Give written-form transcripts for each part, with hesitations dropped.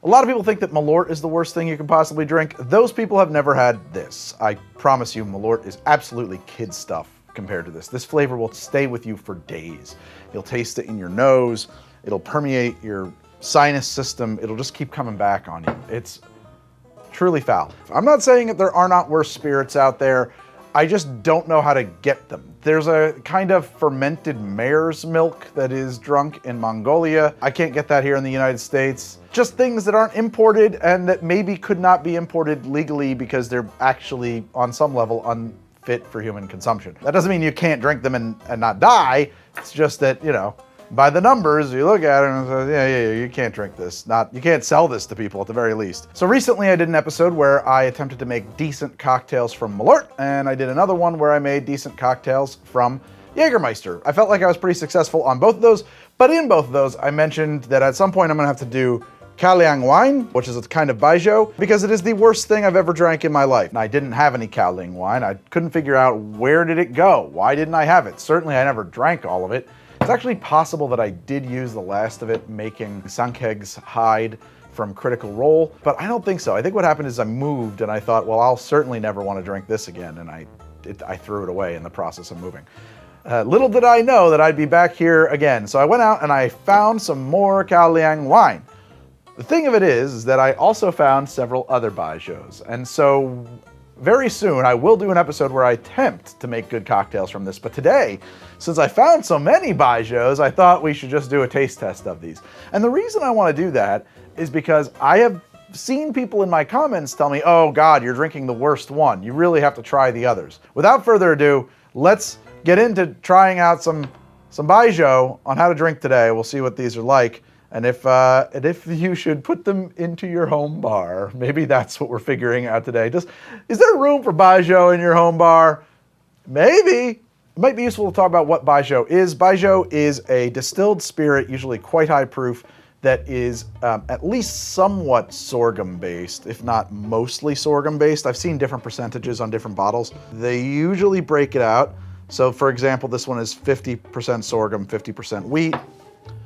A lot of people think that Malort is the worst thing you can possibly drink. Those people have never had this. I promise you, Malort is absolutely kid stuff compared to this. This flavor will stay with you for days. You'll taste it in your nose. It'll permeate your sinus system. It'll just keep coming back on you. It's truly foul. I'm not saying that there are not worse spirits out there. I just don't know how to get them. There's a kind of fermented mare's milk that is drunk in Mongolia. I can't get that here in the United States. Just things that aren't imported and that maybe could not be imported legally because they're actually, on some level, unfit for human consumption. That doesn't mean you can't drink them and not die. It's just that, you know, by the numbers, you look at it and say, yeah, you can't drink this. You can't sell this to people at the very least. So recently I did an episode where I attempted to make decent cocktails from Malort, and I did another one where I made decent cocktails from Jägermeister. I felt like I was pretty successful on both of those, but in both of those, I mentioned that at some point I'm gonna have to do Kaoliang Wine, which is a kind of Bye-jiu, because it is the worst thing I've ever drank in my life. And I didn't have any Kaoliang Wine. I couldn't figure out where did it go? Why didn't I have it? Certainly I never drank all of it. It's actually possible that I did use the last of it making Sankeg's hide from Critical Role, but I don't think so. I think what happened is I moved and I thought, well, I'll certainly never want to drink this again, and I threw it away in the process of moving. Little did I know that I'd be back here again. So I went out and I found some more Kaoliang Wine. The thing of it is that I also found several other Bye-jius, and so very soon I will do an episode where I attempt to make good cocktails from this, but today, since I found so many Bye-jius, I thought we should just do a taste test of these. And the reason I want to do that is because I have seen people in my comments tell me, oh God, you're drinking the worst one. You really have to try the others. Without further ado, let's get into trying out some Bye-jiu on how to drink today. We'll see what these are like. And if you should put them into your home bar, maybe that's what we're figuring out today. Is there room for Bye-jiu in your home bar? Maybe. It might be useful to talk about what Bye-jiu is. Bye-jiu is a distilled spirit, usually quite high proof, that is at least somewhat sorghum-based, if not mostly sorghum-based. I've seen different percentages on different bottles. They usually break it out. So for example, this one is 50% sorghum, 50% wheat.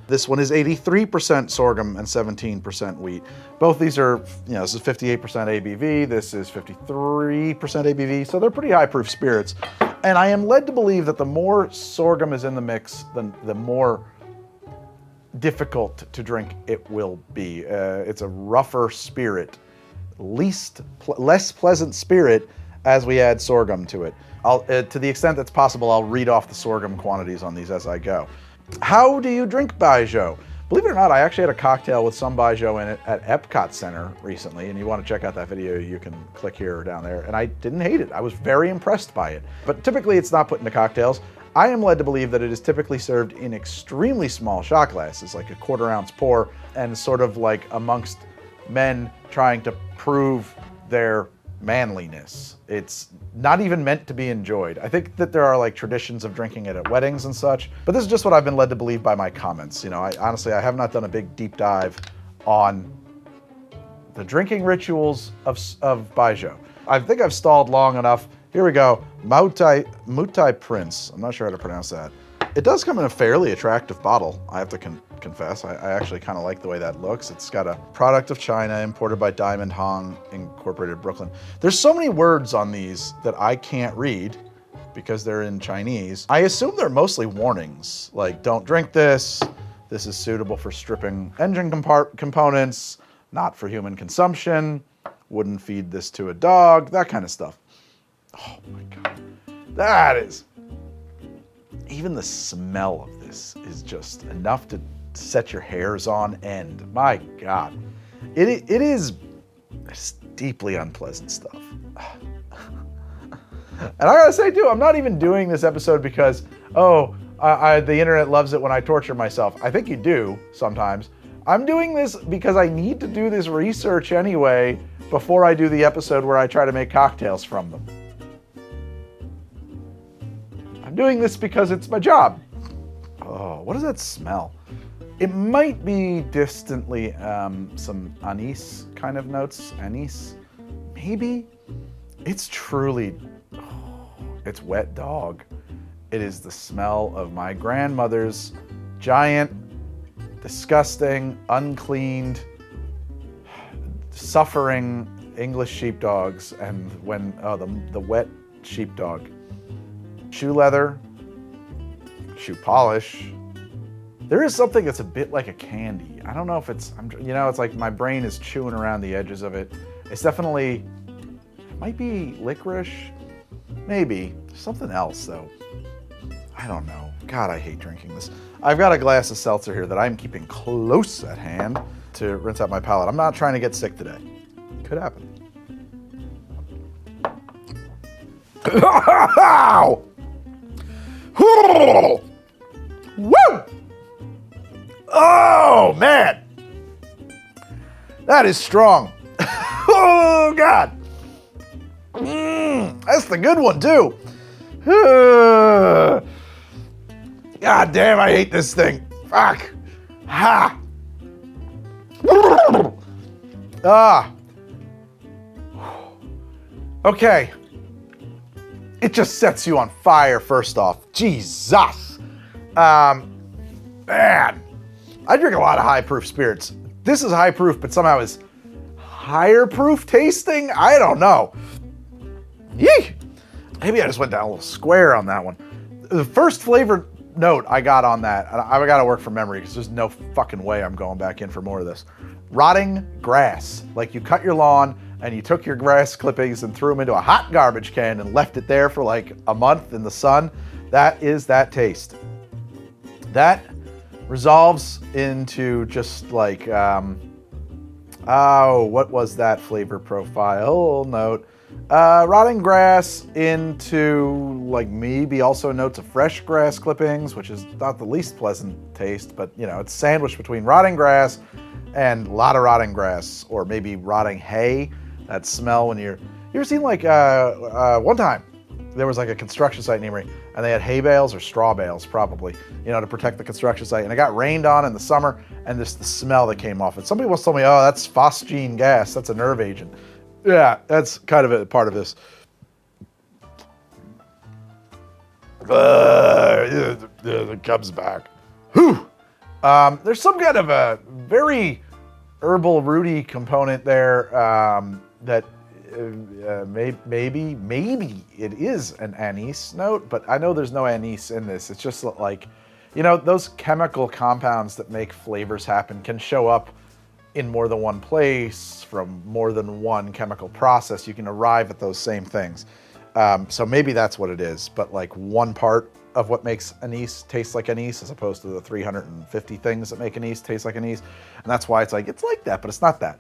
This one is 83% sorghum and 17% wheat. Both these are, this is 58% ABV, this is 53% ABV, so they're pretty high proof spirits. And I am led to believe that the more sorghum is in the mix, the more difficult to drink it will be. It's a rougher spirit, less pleasant spirit as we add sorghum to it. To the extent that's possible, I'll read off the sorghum quantities on these as I go. How do you drink Bye-jiu? Believe it or not, I actually had a cocktail with some Bye-jiu in it at Epcot Center recently, and you want to check out that video, you can click here or down there, and I didn't hate it. I was very impressed by it. But typically it's not put into cocktails. I am led to believe that it is typically served in extremely small shot glasses, like a 1/4 ounce pour, and sort of like amongst men trying to prove their manliness. It's not even meant to be enjoyed. I think that there are like traditions of drinking it at weddings and such, but this is just what I've been led to believe by my comments. I honestly have not done a big deep dive on the drinking rituals of Bye-jiu. I think I've stalled long enough. Here we go. Moutai Prince. I'm not sure how to pronounce that. It does come in a fairly attractive bottle, I have to confess. I actually kind of like the way that looks. It's got a product of China, imported by Diamond Hong, Incorporated, Brooklyn. There's so many words on these that I can't read because they're in Chinese. I assume they're mostly warnings, like don't drink this, this is suitable for stripping engine components, not for human consumption, wouldn't feed this to a dog, that kind of stuff. Oh my God, that is... Even the smell of this is just enough to set your hairs on end. My God. It is deeply unpleasant stuff. And I gotta say too, I'm not even doing this episode because, the internet loves it when I torture myself. I think you do sometimes. I'm doing this because I need to do this research anyway before I do the episode where I try to make cocktails from them. Doing this because it's my job. Oh, what does that smell? It might be distantly some anise kind of notes. Anise, maybe? It's truly, it's wet dog. It is the smell of my grandmother's giant, disgusting, uncleaned suffering English sheepdogs, and when the wet sheepdog. Shoe leather, shoe polish. There is something that's a bit like a candy. I don't know if it's, it's like my brain is chewing around the edges of it. It's definitely, it might be licorice, maybe. Something else though. I don't know. God, I hate drinking this. I've got a glass of seltzer here that I'm keeping close at hand to rinse out my palate. I'm not trying to get sick today. Could happen. Woo! Oh, man. That is strong. Oh, God. That's the good one, too. God damn, I hate this thing. Fuck. Ha. Ah. Okay. It just sets you on fire, first off. Jesus. Man. I drink a lot of high proof spirits. This is high proof, but somehow is higher proof tasting? I don't know. Yee! Maybe I just went down a little square on that one. The first flavor note I got on that, I got to work from memory because there's no fucking way I'm going back in for more of this. Rotting grass. Like you cut your lawn and you took your grass clippings and threw them into a hot garbage can and left it there for like a month in the sun. That is that taste. That resolves into just like, what was that flavor profile note? Rotting grass into like maybe also notes of fresh grass clippings, which is not the least pleasant taste, but it's sandwiched between rotting grass and a lot of rotting grass, or maybe rotting hay. That smell when you ever seen like, one time there was like a construction site near me and they had hay bales or straw bales probably, to protect the construction site. And it got rained on in the summer and the smell that came off it. Some people once told me, oh, that's phosgene gas. That's a nerve agent. Yeah, that's kind of a part of this. It comes back. Whew. There's some kind of a very herbal rooty component there that maybe it is an anise note, but I know there's no anise in this. It's just like, those chemical compounds that make flavors happen can show up in more than one place from more than one chemical process. You can arrive at those same things. So maybe that's what it is, but like one part of what makes anise taste like anise as opposed to the 350 things that make anise taste like anise. And that's why it's like that, but it's not that.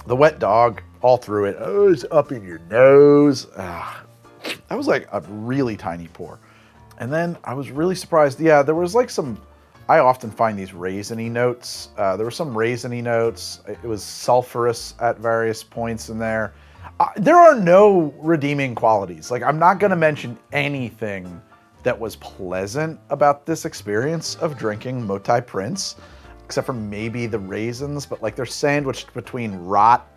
The wet dog, all through it, it's up in your nose. That was like a really tiny pour. And then I was really surprised. Yeah, there was like I often find these raisiny notes. There were some raisiny notes. It was sulfurous at various points in there. There are no redeeming qualities. Like, I'm not going to mention anything that was pleasant about this experience of drinking Moutai Prince, except for maybe the raisins, but like they're sandwiched between rot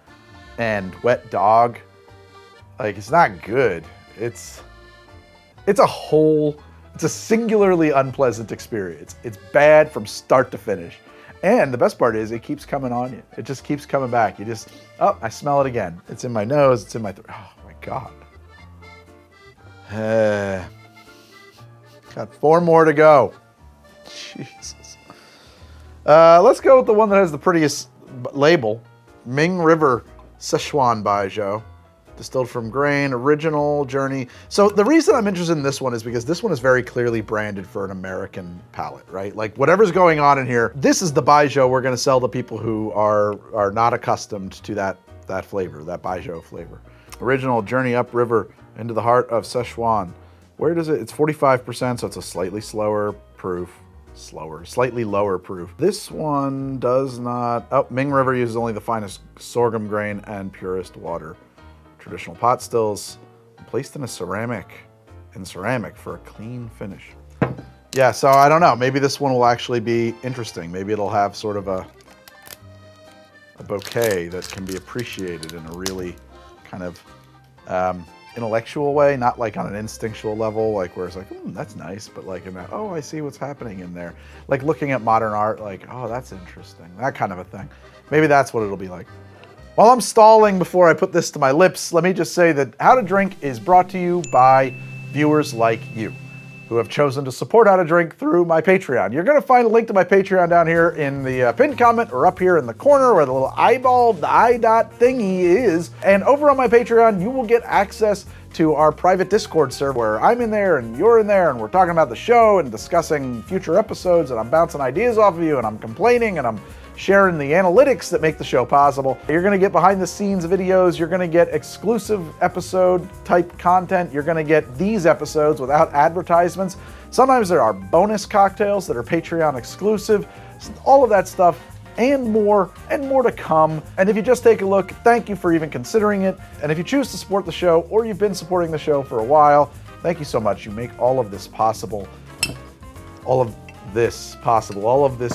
and wet dog. Like, it's not good. It's a singularly unpleasant experience. It's bad from start to finish. And the best part is it keeps coming on you. It just keeps coming back. I smell it again. It's in my nose, it's in my throat. Oh my God. Got 4 more to go. Jesus. Let's go with the one that has the prettiest label. Ming River Sichuan Baijiu. Distilled from grain, original journey. So the reason I'm interested in this one is because this one is very clearly branded for an American palate, right? Like whatever's going on in here, this is the Bye-jiu we're gonna sell to people who are not accustomed to that flavor, that Bye-jiu flavor. Original journey upriver into the heart of Sichuan. Where does it? It's 45%, so it's a slightly slightly lower proof. This one does not, Ming River uses only the finest sorghum grain and purest water. Traditional pot stills placed in ceramic for a clean finish. Yeah, so I don't know. Maybe this one will actually be interesting. Maybe it'll have sort of a bouquet that can be appreciated in a really kind of intellectual way, not like on an instinctual level, like where it's like, that's nice, but like in that, I see what's happening in there. Like looking at modern art, like, that's interesting. That kind of a thing. Maybe that's what it'll be like. While I'm stalling before I put this to my lips, let me just say that How to Drink is brought to you by viewers like you, who have chosen to support How to Drink through my Patreon. You're going to find a link to my Patreon down here in the pinned comment or up here in the corner where the little eyeball, the eye dot thingy is. And over on my Patreon, you will get access to our private Discord server where I'm in there and you're in there and we're talking about the show and discussing future episodes, and I'm bouncing ideas off of you and I'm complaining and I'm sharing the analytics that make the show possible. You're gonna get behind the scenes videos, you're gonna get exclusive episode type content, you're gonna get these episodes without advertisements. Sometimes there are bonus cocktails that are Patreon exclusive, all of that stuff and more to come. And if you just take a look, thank you for even considering it. And if you choose to support the show or you've been supporting the show for a while, thank you so much. You make all of this possible. All of this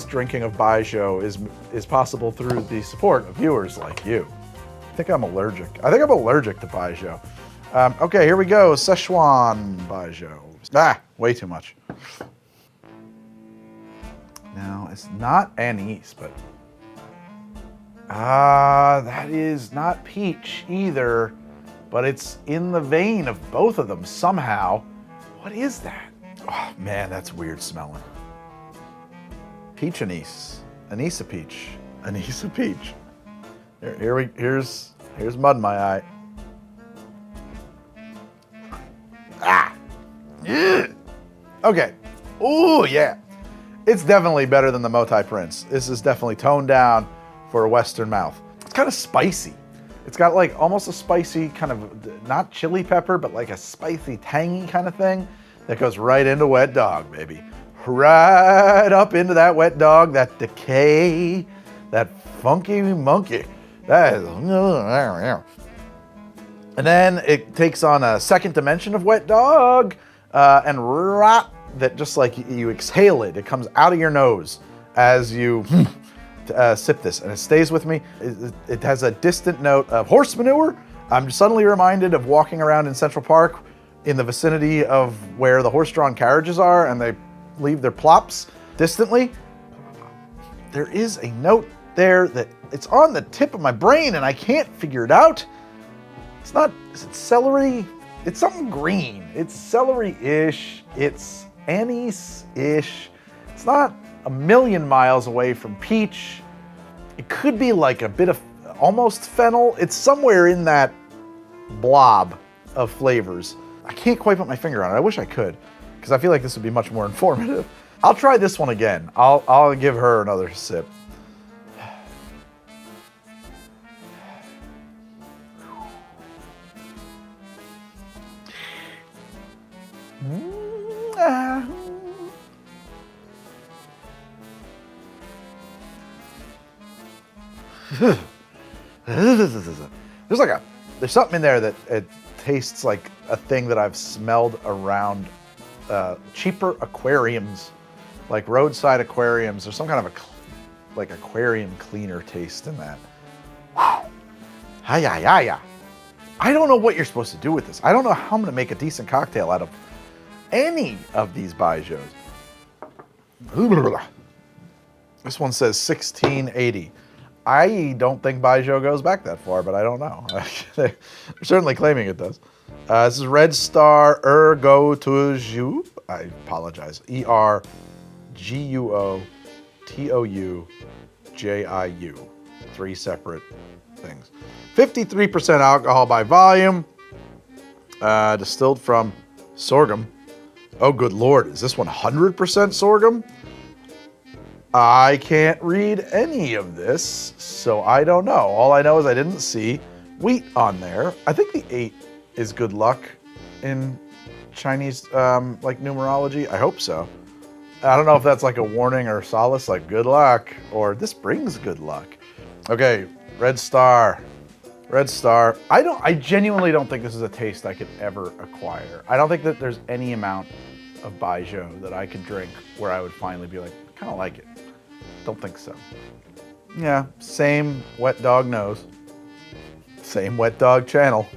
drinking of Bye-jiu is possible through the support of viewers like you. I think I'm allergic to Bye-jiu. Okay, here we go. Sichuan Baijiu. Way too much. Now, it's not anise, but that is not peach either, but it's in the vein of both of them somehow. What is that? Oh man, that's weird smelling. Peach anise. Anise peach. Anise peach. Here's mud in my eye. Okay. Ooh, yeah. It's definitely better than the Moutai Prince. This is definitely toned down for a Western mouth. It's kind of spicy. It's got like almost a spicy kind of, not chili pepper, but like a spicy, tangy kind of thing that goes right into wet dog, baby. Right up into that wet dog, that decay, that funky monkey. That is, and then it takes on a second dimension of wet dog, and that just like you exhale it. It comes out of your nose as you sip this, and it stays with me. It has a distant note of horse manure. I'm suddenly reminded of walking around in Central Park in the vicinity of where the horse-drawn carriages are, and they leave their plops distantly. There is a note there that it's on the tip of my brain, and I can't figure it out. It's not, is it celery? It's something green. It's celery-ish. It's anise-ish. It's not a million miles away from peach. It could be like a bit of almost fennel. It's somewhere in that blob of flavors. I can't quite put my finger on it. I wish I could, because I feel like this would be much more informative. I'll try this one again. I'll give her another sip. There's something in there that it tastes like a thing that I've smelled around cheaper aquariums, like roadside aquariums. There's some kind of like aquarium cleaner taste in that. Wow. Hi-ya-ya-ya. I don't know what you're supposed to do with this. I don't know how I'm gonna make a decent cocktail out of any of these Bye-jius. This one says 1680. I don't think Bye-jiu goes back that far, but I don't know. They're certainly claiming it does. This is Red Star Ergotuju. I apologize. ERGUOTOUJIU. 3 separate things. 53% alcohol by volume. Distilled from sorghum. Oh, good Lord. Is this 100% sorghum? I can't read any of this, so I don't know. All I know is I didn't see wheat on there. I think the 8 is good luck in Chinese like numerology. I hope so. I don't know if that's like a warning or solace, like good luck, or this brings good luck. Okay, Red Star. Red Star. I genuinely don't think this is a taste I could ever acquire. I don't think that there's any amount of Bye-jiu that I could drink where I would finally be like, I kind of like it. Don't think so. Yeah, same wet dog nose. Same wet dog channel.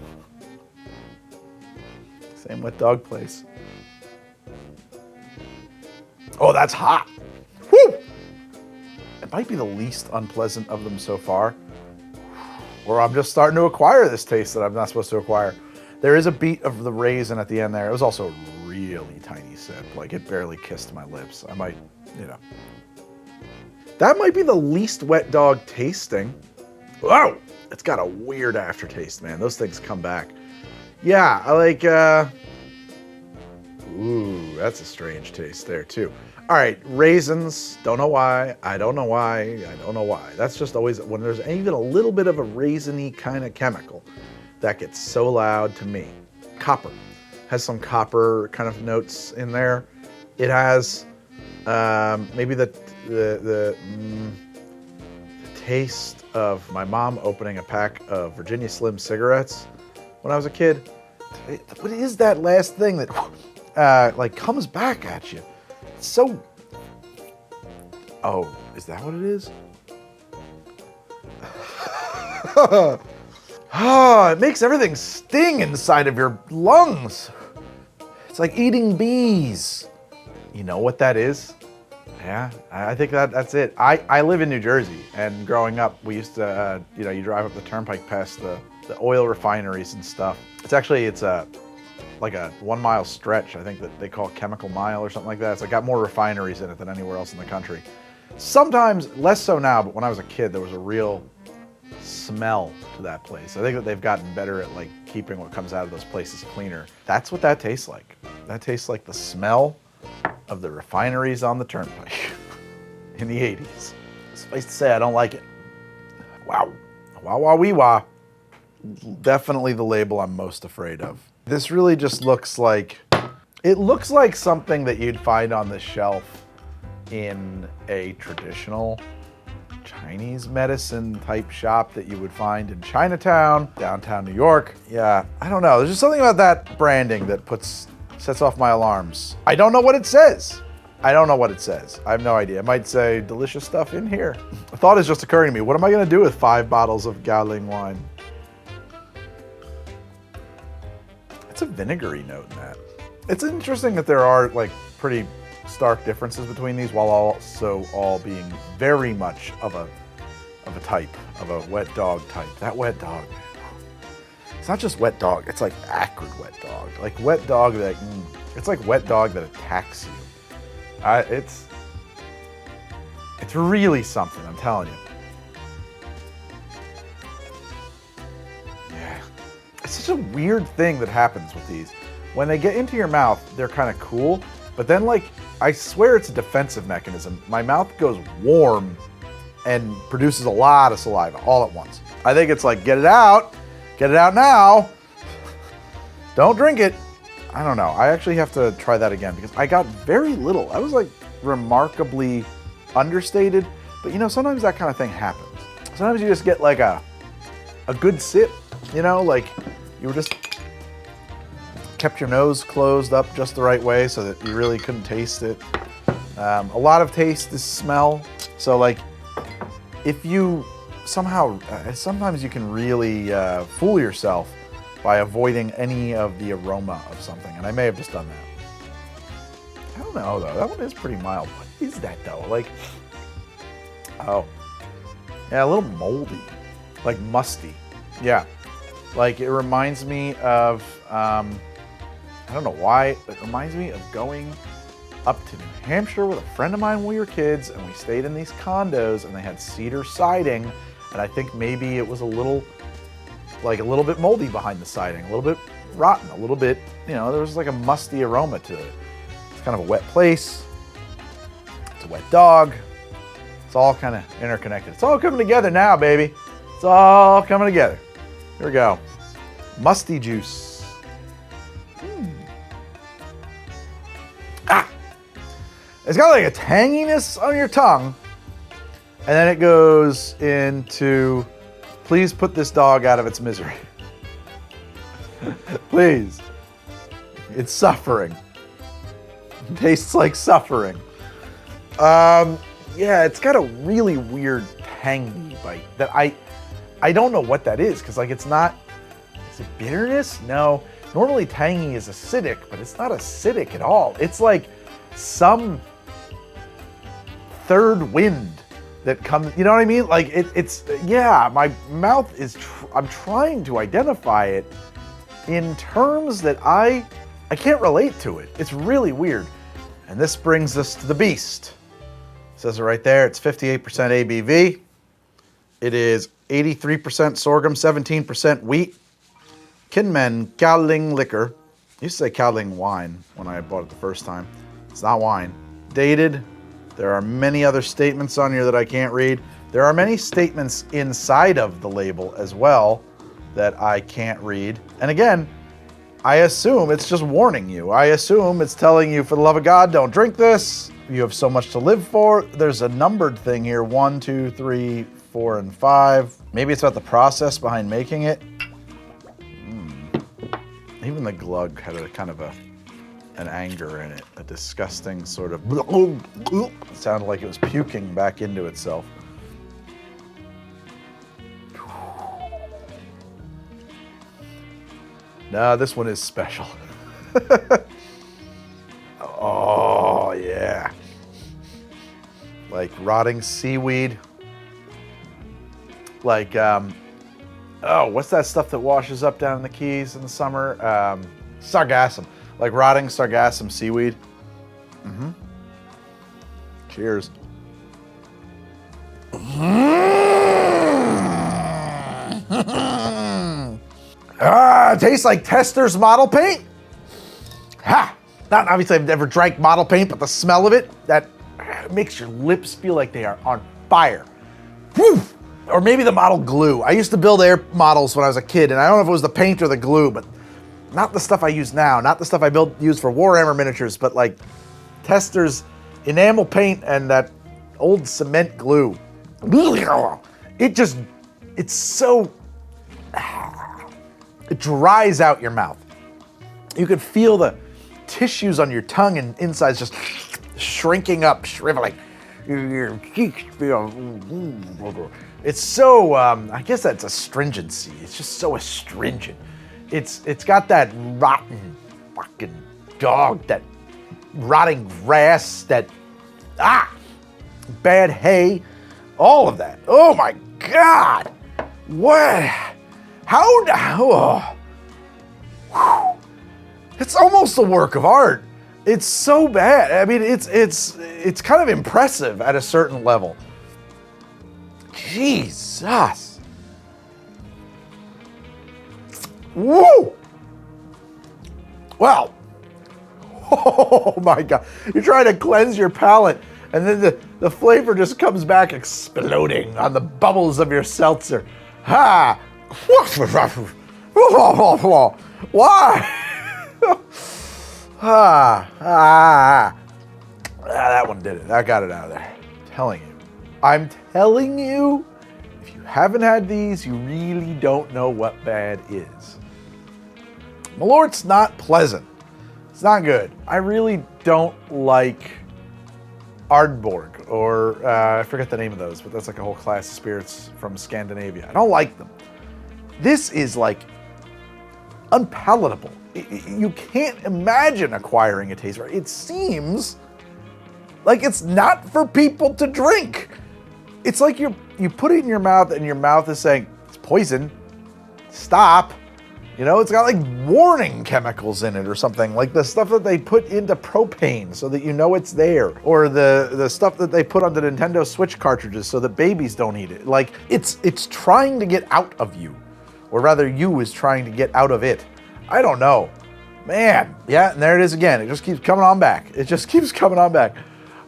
Same wet dog place. Oh, that's hot. Woo! It might be the least unpleasant of them so far. Or I'm just starting to acquire this taste that I'm not supposed to acquire. There is a beat of the raisin at the end there. It was also a really tiny sip. Like, it barely kissed my lips. I might, you know. That might be the least wet dog tasting. Whoa! It's got a weird aftertaste, man. Those things come back. Yeah, I like, ooh, that's a strange taste there, too. All right, raisins. Don't know why. I don't know why. I don't know why. That's just always, when there's even a little bit of a raisiny kind of chemical, that gets so loud to me. Copper. Has some copper kind of notes in there. It has maybe the taste of my mom opening a pack of Virginia Slim cigarettes when I was a kid. What is that last thing that like comes back at you? It's so... Oh, is that what it is? Oh, it makes everything sting inside of your lungs. It's like eating bees. You know what that is? Yeah, I think that's it. I live in New Jersey, and growing up, we used to, you drive up the turnpike past the oil refineries and stuff. It's like a 1 mile stretch, I think, that they call Chemical Mile or something like that. It's got more refineries in it than anywhere else in the country. Sometimes, less so now, but when I was a kid, there was a real smell to that place. I think that they've gotten better at like keeping what comes out of those places cleaner. That's what that tastes like. That tastes like the smell of the refineries on the turnpike in the 80s. Suffice to say, I don't like it. Wow. Wah wah wee wah. Definitely the label I'm most afraid of. This really just looks like, it looks like something that you'd find on the shelf in a traditional Chinese medicine type shop that you would find in Chinatown, downtown New York. Yeah, I don't know. There's just something about that branding that sets off my alarms. I don't know what it says. I have no idea. It might say delicious stuff in here. A thought is just occurring to me. What am I going to do with 5 bottles of Kaoliang wine? It's a vinegary note in that. It's interesting that there are like pretty stark differences between these, while also all being very much of a type, of a wet dog type. That wet dog, it's not just wet dog, it's like acrid wet dog. Like wet dog that, it's like wet dog that attacks you. It's really something, I'm telling you. Yeah. It's such a weird thing that happens with these. When they get into your mouth, they're kind of cool, but then like, I swear it's a defensive mechanism. My mouth goes warm and produces a lot of saliva all at once. I think it's like, get it out now. Don't drink it. I don't know. I actually have to try that again because I got very little. I was like remarkably understated, but sometimes that kind of thing happens. Sometimes you just get like a good sip, like you were just kept your nose closed up just the right way so that you really couldn't taste it. A lot of taste is smell. So like, if you somehow, sometimes you can really fool yourself by avoiding any of the aroma of something. And I may have just done that. I don't know though, that one is pretty mild. What is that though? Like, oh, yeah, a little moldy, like musty. Yeah, like it reminds me of, I don't know why, but it reminds me of going up to New Hampshire with a friend of mine when we were kids, and we stayed in these condos, and they had cedar siding, and I think maybe it was a little bit moldy behind the siding, a little bit rotten, a little bit, there was like a musty aroma to it. It's kind of a wet place. It's a wet dog. It's all kind of interconnected. It's all coming together now, baby. It's all coming together. Here we go. Musty juice. It's got like a tanginess on your tongue, and then it goes into, please put this dog out of its misery. Please. It's suffering. It tastes like suffering. Yeah, it's got a really weird tangy bite that I don't know what that is, because like it's not, is it bitterness? No. Normally tangy is acidic, but it's not acidic at all. It's like some third wind that comes, you know what I mean? Like yeah, my mouth is, I'm trying to identify it in terms that I can't relate to it. It's really weird. And this brings us to the beast. It says it right there, it's 58% ABV. It is 83% sorghum, 17% wheat. Kinmen Kaoliang liquor. I used to say Kaoliang wine when I bought it the first time. It's not wine. Dated. There are many other statements on here that I can't read. There are many statements inside of the label as well that I can't read. And again, I assume it's just warning you. I assume it's telling you, for the love of God, don't drink this. You have so much to live for. There's a numbered thing here, 1, 2, 3, 4, and 5. Maybe it's about the process behind making it. Even the glug had a kind of an anger in it, a disgusting sort of, it sounded like it was puking back into itself. Nah, this one is special. Oh, yeah. Like rotting seaweed. Like, oh, what's that stuff that washes up down in the Keys in the summer? Sargassum. Like rotting sargassum seaweed. Mm-hmm. Cheers. It tastes like Tester's model paint. Ha! Not obviously I've never drank model paint, but the smell of it, that makes your lips feel like they are on fire. Woo! Or maybe the model glue. I used to build air models when I was a kid, and I don't know if it was the paint or the glue, but not the stuff I use now, not the stuff I used for Warhammer miniatures, but like Tester's enamel paint and that old cement glue. It's so, it dries out your mouth. You could feel the tissues on your tongue and insides just shrinking up, shriveling. Your cheeks feel, it's so, I guess that's astringency. It's just so astringent. It's got that rotten fucking dog, that rotting grass, that, bad hay, all of that. Oh my God. What? It's almost a work of art. It's so bad. I mean, it's kind of impressive at a certain level. Jesus. Woo! Well, oh my God. You're trying to cleanse your palate, and then the flavor just comes back exploding on the bubbles of your seltzer. Ha! Why? That one did it. That got it out of there. I'm telling you, if you haven't had these, you really don't know what bad is. Malort's not pleasant. It's not good. I really don't like Ardborg, or I forget the name of those, but that's like a whole class of spirits from Scandinavia. I don't like them. This is like unpalatable. You can't imagine acquiring a taste for it. It seems like it's not for people to drink. It's like you put it in your mouth and your mouth is saying, it's poison, stop. You know, it's got like warning chemicals in it or something, like the stuff that they put into propane so that you know it's there, or the stuff that they put on the Nintendo Switch cartridges so that babies don't eat it. Like it's trying to get out of you, or rather you is trying to get out of it. I don't know. Man, yeah, and there it is again. It just keeps coming on back. It just keeps coming on back.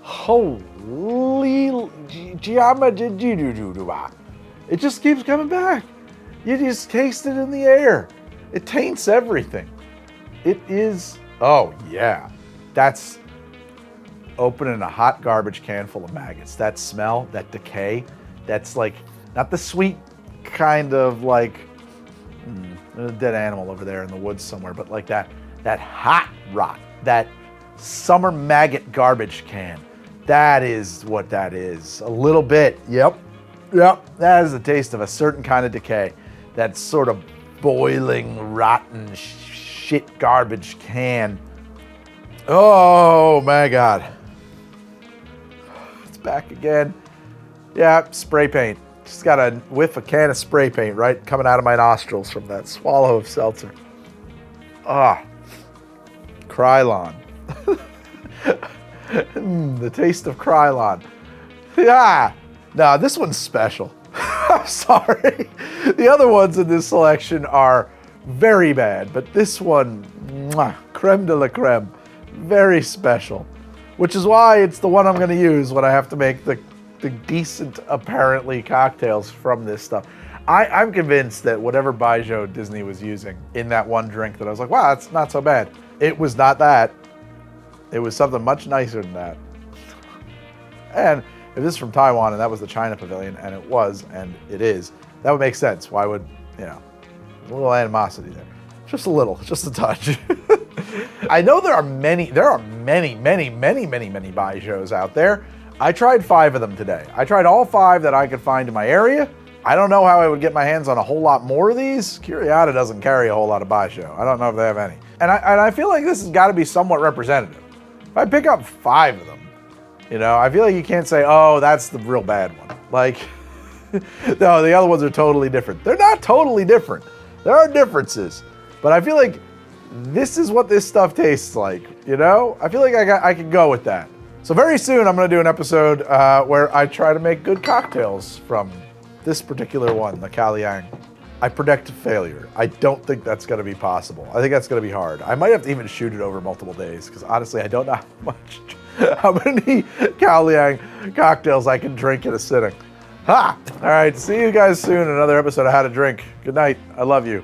Holy, it just keeps coming back. You just taste it in the air. It taints everything. It is, oh yeah. That's opening a hot garbage can full of maggots. That smell, that decay, that's like, not the sweet kind of like, a dead animal over there in the woods somewhere, but like that hot rot, that summer maggot garbage can. That is what that is. A little bit, yep. That is the taste of a certain kind of decay. That sort of boiling, rotten shit garbage can. Oh my God. It's back again. Yeah, spray paint. Just got a whiff a can of spray paint right coming out of my nostrils from that swallow of seltzer. Ah, Krylon. The taste of Krylon. Yeah, no, this one's special. I'm sorry. The other ones in this selection are very bad, but this one, mwah, creme de la creme, very special. Which is why it's the one I'm going to use when I have to make the decent, apparently, cocktails from this stuff. I'm convinced that whatever Bye-jiu Disney was using in that one drink that I was like, wow, that's not so bad. It was not that. It was something much nicer than that. And if this is from Taiwan and that was the China Pavilion, and it was, and it is, that would make sense. Why would, a little animosity there. Just a little, just a touch. I know there are many Bye-jius out there. I tried 5 of them today. I tried all 5 that I could find in my area. I don't know how I would get my hands on a whole lot more of these. Curiata doesn't carry a whole lot of Bye-jiu. I don't know if they have any. And I feel like this has got to be somewhat representative. If I pick up 5 of them, I feel like you can't say, oh, that's the real bad one. Like, no, the other ones are totally different. They're not totally different. There are differences. But I feel like this is what this stuff tastes like, I feel like I can go with that. So very soon I'm going to do an episode where I try to make good cocktails from this particular one, the Kaoliang. I predict failure. I don't think that's going to be possible. I think that's going to be hard. I might have to even shoot it over multiple days because honestly I don't know how many Kaoliang cocktails I can drink in a sitting. Ha! All right, see you guys soon in another episode of How to Drink. Good night. I love you.